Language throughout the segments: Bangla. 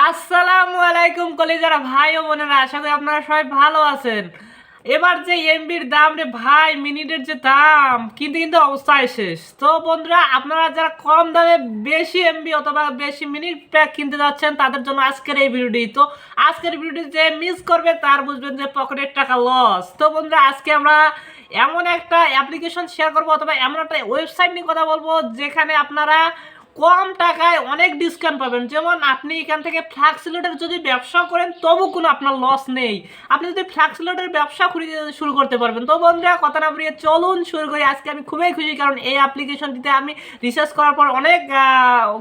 আসসালামু আলাইকুম কলিজারা ভাই ও বোনেরা, আশা করি আপনারা সবাই ভালো আছেন। এবার যে এমবির দাম রে ভাই, মিনিটের যে দাম কিন্তু কিন্তু অবস্থায় শেষ। তো বন্ধুরা, আপনারা যারা কম দামে বেশি এমবি অথবা বেশি মিনিট প্যাক কিনতে যাচ্ছেন তাদের জন্য আজকের এই ভিডিওটি। তো আজকের ভিডিওটি যে মিস করবে তার বুঝবেন যে পকেটের টাকা লস। তো বন্ধুরা, আজকে আমরা এমন একটা অ্যাপ্লিকেশন শেয়ার করবো অথবা এমন একটা ওয়েবসাইট নিয়ে কথা বলবো যেখানে আপনারা কম টাকায় অনেক ডিসকাউন্ট পাবেন। যেমন আপনি এখান থেকে ফ্লাক্স লোডের যদি ব্যবসা করেন তবু কোনো আপনার লস নেই। আপনি যদি ফ্লাক্স লোডের ব্যবসা শুরু করতে পারবেন। তো বন্ধুরা, কথা না বাড়িয়ে চলুন শুরু করি। আজকে আমি খুবই খুশি, কারণ এই অ্যাপ্লিকেশনটিতে আমি রিসার্চ করার পর অনেক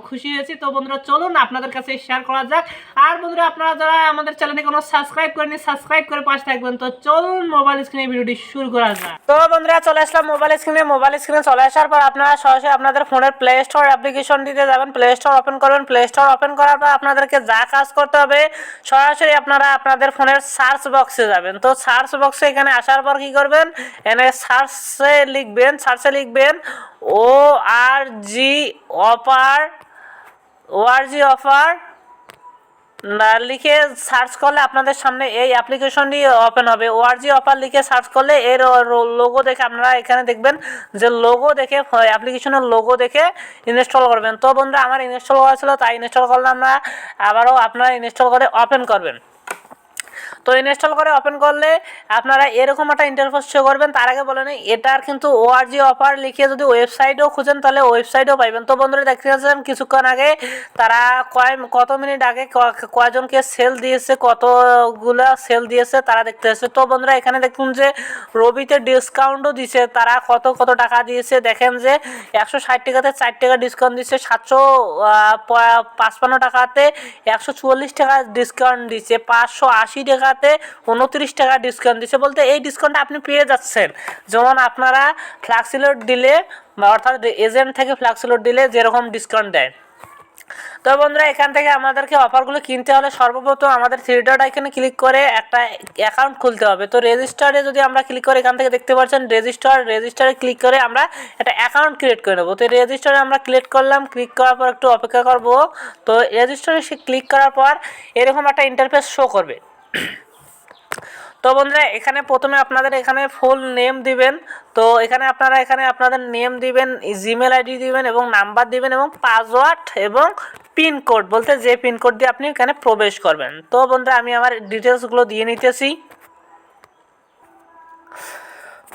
খুশি হয়েছি। তো বন্ধুরা, চলুন আপনাদের কাছে শেয়ার করা যাক। আর বন্ধুরা, আপনারা যারা আমাদের চ্যানেলে কোনো সাবস্ক্রাইব করেনি, সাবস্ক্রাইব করে পাশে থাকবেন। তো চলুন মোবাইল স্ক্রিনে ভিডিওটি শুরু করা যাক। তো বন্ধুরা, চলে আসলাম মোবাইল স্ক্রিনে চলে আসার পর আপনারা সরাসরি আপনাদের ফোনের প্লে স্টোর অ্যাপ্লিকেশন দিতে যাবেন। প্লে স্টোর ওপেন করবেন। প্লে স্টোর ওপেন করার পর আপনাদেরকে যা কাজ করতে হবে, সরাসরি আপনারা আপনাদের ফোনের সার্চ বক্সে যাবেন। তো সার্চ বক্সে এখানে আসার পর কি করবেন, এখানে সার্চে লিখবেন ও আর জি অফার লিখে সার্চ করলে আপনাদের সামনে এই অ্যাপ্লিকেশনটি ওপেন হবে। ওআরজি অফার লিখে সার্চ করলে এর লোগো দেখে আপনারা এখানে দেখবেন যে লোগো দেখে অ্যাপ্লিকেশনের লোগো দেখে ইনস্টল করবেন। তো বন্ধুরা, আমার ইনস্টল করা ছিল তাই ইনস্টল করলাম না, আবারও আপনারা ইনস্টল করে ওপেন করবেন। তো ইনস্টল করে ওপেন করলে আপনারা এরকম একটা ইন্টারফেস শো করবেন। তার আগে বলে নিই, এটার কিন্তু ওআরজি অফার লিখে যদি ওয়েবসাইটও খুঁজেন তাহলে ওয়েবসাইটও পাইবেন। তো বন্ধুরা, দেখতে পাচ্ছেন কিছুক্ষণ আগে তারা কত মিনিট আগে কয়জনকে সেল দিয়েছে, কতগুলা সেল দিয়েছে তারা দেখতে পাচ্ছে। তো বন্ধুরা, এখানে দেখুন যে রবিতে ডিসকাউন্টও দিছে। তারা কত টাকা দিয়েছে দেখেন যে 160 টাকাতে 4 টাকা ডিসকাউন্ট দিচ্ছে, 755 টাকাতে 144 টাকা ডিসকাউন্ট দিচ্ছে, 580 টাকাতে 29 টাকা ডিসকাউন্ট দিচ্ছে। বলতে এই ডিসকাউন্টটা আপনি পেয়ে যাচ্ছেন যেমন আপনারা ফ্ল্যাক্সিলোড দিলে, অর্থাৎ এজেন্ট থেকে ফ্ল্যাক্সিলোড দিলে যেরকম ডিসকাউন্ট দেয়। তো বন্ধুরা, এখান থেকে আমাদেরকে অফারগুলো কিনতে হলে সর্বপ্রথম আমাদের থ্রি ডট আইকনে ক্লিক করে একটা অ্যাকাউন্ট খুলতে হবে। তো রেজিস্টারে যদি আমরা ক্লিক করে এখান থেকে দেখতে পাচ্ছেন রেজিস্টারে ক্লিক করে আমরা একটা অ্যাকাউন্ট ক্রিয়েট করে নেবো। তো রেজিস্টারে আমরা ক্লিক করলাম, ক্লিক করার পর একটু অপেক্ষা করব। তো রেজিস্টারে ক্লিক করার পর এরকম একটা ইন্টারফেস শো করবে। তো বন্ধুরা, এখানে প্রথমে আপনাদের এখানে ফুল নেম দিবেন। তো এখানে আপনাদের নেম দিবেন, জিমেল আইডি দিবেন এবং নাম্বার দিবেন এবং পাসওয়ার্ড এবং পিনকোড, বলতে যে পিনকোড দিয়ে আপনি এখানে প্রবেশ করবেন। তো বন্ধুরা, আমি আমার ডিটেলসগুলো দিয়ে নিতেছি।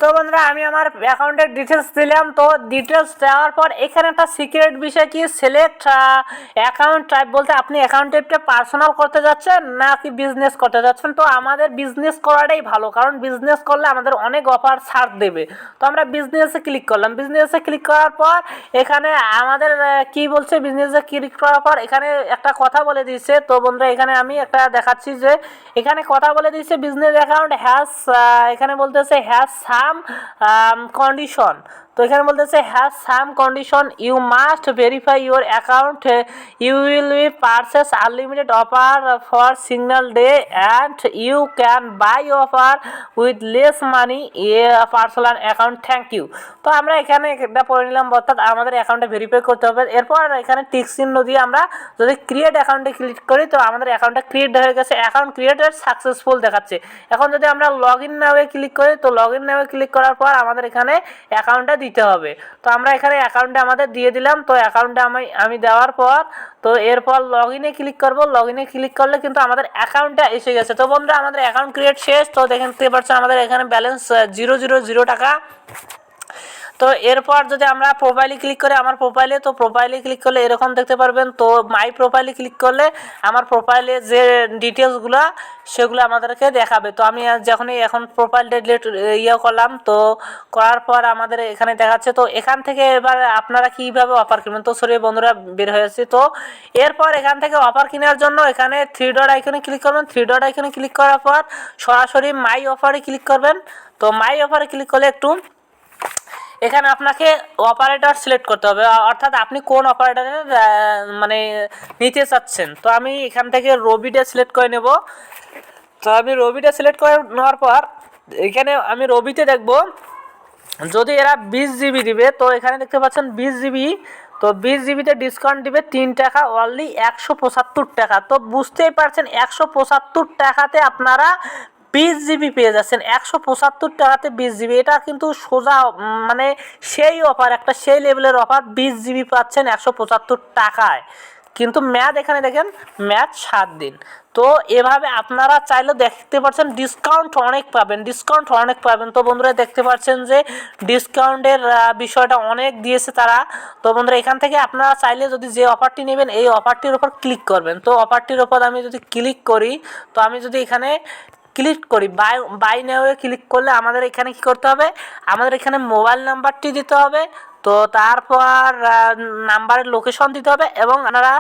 তো বন্ধুরা, আমি আমার অ্যাকাউন্টের ডিটেলস দিলাম। তো ডিটেলস দেওয়ার পর এখানে একটা সিক্রেট বিষয় কি, সিলেক্ট অ্যাকাউন্ট টাইপ, বলতে আপনি অ্যাকাউন্ট টাইপটা পার্সোনাল করতে যাচ্ছেন নাকি বিজনেস করতে যাচ্ছেন। তো আমাদের বিজনেস করাটাই ভালো, কারণ বিজনেস করলে আমাদের অনেক অফার ছাড় দেবে। তো আমরা বিজনেসে ক্লিক করলাম। বিজনেসে ক্লিক করার পর এখানে আমাদের কি বলছে, বিজনেসে ক্লিক করার পর এখানে একটা কথা বলে দিচ্ছে। তো বন্ধুরা, এখানে আমি একটা দেখাচ্ছি যে এখানে কথা বলে দিচ্ছে বিজনেস অ্যাকাউন্ট হ্যাজ, এখানে বলতেছে হ্যাজ সাম কন্ডিশন। তো এখানে বলতেছে has some condition, you must verify your account, you will be purchase unlimited offer for single day and you can buy offer with less money a personal account, thank you. তো আমরা এখানে এটা পড়ে নিলাম, অর্থাৎ আমাদের অ্যাকাউন্টটা ভেরিফাই করতে হবে। এরপর এখানে টিক চিহ্ন দিয়ে আমরা যদি ক্রিয়েট অ্যাকাউন্টে ক্লিক করি তো আমাদের অ্যাকাউন্টটা ক্রিয়েট হয়ে গেছে, অ্যাকাউন্ট ক্রিয়েটেড সাকসেসফুল দেখাচ্ছে। এখন যদি আমরা লগ ইন নাও ক্লিক করি তো লগ ইন নাও ক্লিক করার পর আমাদের এখানে অ্যাকাউন্টটা দিতে হবে। তো আমরা এখানে অ্যাকাউন্টটা আমাদের দিয়ে দিলাম। তো অ্যাকাউন্টটা আমি দেওয়ার পর তো এরপর লগ ইনে ক্লিক করব। লগ ইনে ক্লিক করলে কিন্তু আমাদের অ্যাকাউন্টটা এসে গেছে। তো বন্ধুরা, আমাদের অ্যাকাউন্ট ক্রিয়েট শেষ। তো দেখতে পাচ্ছেন আমাদের এখানে ব্যালেন্স 000 টাকা। তো এরপর যদি আমরা প্রোফাইলে ক্লিক করি, আমার প্রোফাইলে, তো প্রোফাইলে ক্লিক করলে এরকম দেখতে পারবেন। তো মাই প্রোফাইলে ক্লিক করলে আমার প্রোফাইলে যে ডিটেলসগুলো সেগুলো আমাদেরকে দেখাবে। তো আমি এখন প্রোফাইলটা ডিলিট করলাম। তো করার পর আমাদের এখানে দেখাচ্ছে। তো এখান থেকে এবার আপনারা কীভাবে অফার কিনবেন, তো সরি বন্ধুরা বের হয়েছে। তো এরপর এখান থেকে অফার কেনার জন্য এখানে থ্রি ডট আইকনে ক্লিক করবেন। থ্রি ডট আইকনে ক্লিক করার পর সরাসরি মাই অফারে ক্লিক করবেন। তো মাই অফারে ক্লিক করলে একটু এখানে আপনাকে অপারেটর সিলেক্ট করতে হবে, অর্থাৎ আপনি কোন অপারেটরে মানে নিতে চাচ্ছেন। তো আমি এখান থেকে রবিটা সিলেক্ট করে নেব। তো আমি রবিটা সিলেক্ট করে নেওয়ার পর এখানে আমি রবিতে দেখব যদি এরা 20 জিবি দিবে। তো এখানে দেখতে পাচ্ছেন 20 জিবি তো 20 জিবিতে ডিসকাউন্ট দিবে 3 টাকা, অনলি 175 টাকা। তো বুঝতেই পারছেন 175 টাকাতে আপনারা 20 জিবি পেয়ে যাচ্ছেন। 175 টাকাতে 20 জিবি, এটা কিন্তু সোজা মানে সেই অফার, একটা সেই লেভেলের অফার। 20 জিবি পাচ্ছেন 175 টাকায়। কিন্তু ম্যাথ এখানে দেখেন, ম্যাথ 7 দিন। তো এভাবে আপনারা চাইলে দেখতে পাচ্ছেন ডিসকাউন্ট অনেক পাবেন, ডিসকাউন্ট অনেক পাবেন। তো বন্ধুরা দেখতে পাচ্ছেন যে ডিসকাউন্টের বিষয়টা অনেক দিয়েছে তারা। তো বন্ধুরা এখান থেকে আপনারা চাইলে যদি যে অফারটি নেবেন এই অফারটির উপর ক্লিক করবেন। তো অফারটির উপর আমি যদি ক্লিক করি, তো আমি যদি এখানে ক্লিক করি বাই নাওয়ে ক্লিক করলে আমাদের এখানে কি করতে হবে, আমাদের এখানে মোবাইল নাম্বারটি দিতে হবে। তো তারপর নাম্বারের লোকেশন দিতে হবে এবং আপনারা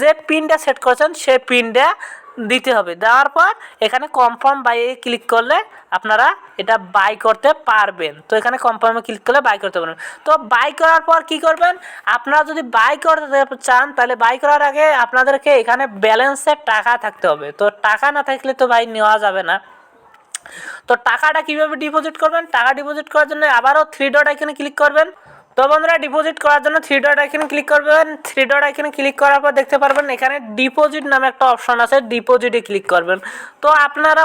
যে পিনটা সেট করেছেন সেই পিনটা দিতে হবে। দেওয়ার পর এখানে কনফার্ম বাইয়ে ক্লিক করলে আপনারা এটা বাই করতে পারবেন। তো এখানে কনফার্মে ক্লিক করলে বাই করতে পারবেন। তো বাই করার পর কি করবেন, আপনারা যদি বাই করতে চান তাহলে বাই করার আগে আপনাদেরকে এখানে ব্যালেন্সের টাকা থাকতে হবে। তো টাকা না থাকলে তো বাই নেওয়া যাবে না। তো টাকাটা কিভাবে ডিপোজিট করবেন, টাকা ডিপোজিট করার জন্য আবারও 3 ডট আইকনে ক্লিক করবেন। তো বন্ধুরা ডিপোজিট করার জন্য 3 ডট আইকনে ক্লিক করবেন। 3 ডট আইকনে ক্লিক করার পর দেখতে পারবেন এখানে ডিপোজিট নামে একটা অপশন আছে, ডিপোজিটে ক্লিক করবেন। তো আপনারা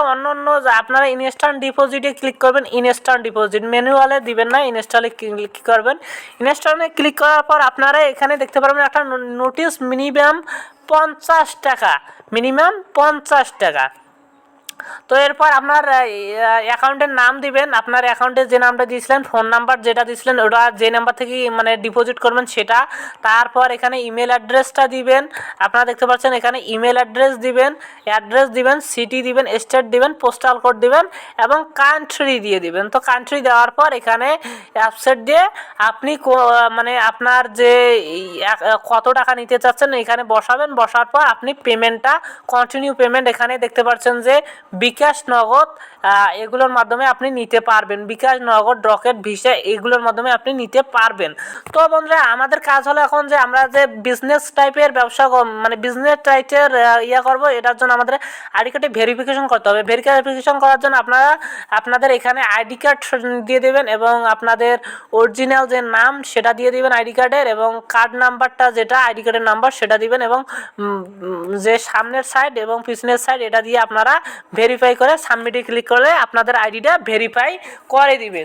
আপনারা ইনস্ট্যান্ট ডিপোজিটে ক্লিক করবেন। ইনস্ট্যান্ট ডিপোজিট ম্যানুয়ালে দিবেন না, ইনস্টলে ক্লিক করবেন। ইনস্টলে ক্লিক করার পর আপনারা এখানে দেখতে পারবেন একটা নোটিশ, মিনিমাম 50 টাকা, মিনিমাম 50 টাকা। তো এরপর আপনার অ্যাকাউন্টের নাম দিবেন, আপনার অ্যাকাউন্টে যে নামটা দিয়েছিলেন, ফোন নাম্বার যেটা দিয়েছিলেন ওটা, যে নাম্বার থেকে মানে ডিপোজিট করবেন সেটা। তারপর এখানে ইমেল অ্যাড্রেসটা দিবেন। আপনারা দেখতে পাচ্ছেন এখানে ইমেল অ্যাড্রেস দিবেন, সিটি দিবেন, স্টেট দিবেন, পোস্টাল কোড দিবেন এবং কান্ট্রি দিয়ে দিবেন। তো কান্ট্রি দেওয়ার পর এখানে অ্যাপসেট দিয়ে আপনি মানে আপনার যে কত টাকা নিতে চাচ্ছেন এখানে বসাবেন। বসার পর আপনি পেমেন্টটা কন্টিনিউ পেমেন্ট, এখানে দেখতে পাচ্ছেন যে বিকাশ, নগদ এগুলোর মাধ্যমে আপনি নিতে পারবেন। বিকাশ, নগদ, রকেট, ভিসা এগুলোর মাধ্যমে আপনি নিতে পারবেন। তো বন্ধুরা আমাদের কাজ হলো এখন যে আমরা যে বিজনেস টাইপের ব্যবসা মানে বিজনেস টাইপের করব, এটার জন্য আমাদের আইডি কার্ডে ভেরিফিকেশন করতে হবে। ভেরিফিকেশন করার জন্য আপনারা আপনাদের এখানে আইডি কার্ড দিয়ে দেবেন এবং আপনাদের অরিজিনাল যে নাম সেটা দিয়ে দিবেন আইডি কার্ডের, এবং কার্ড নাম্বারটা যেটা আইডি কার্ডের নাম্বার সেটা দিবেন, এবং যে সামনের সাইড এবং পিছনের সাইড এটা দিয়ে আপনারা ভেরিফাই করে সাবমিটে ক্লিক করলে আপনাদের আইডিটা ভেরিফাই করে দিবে।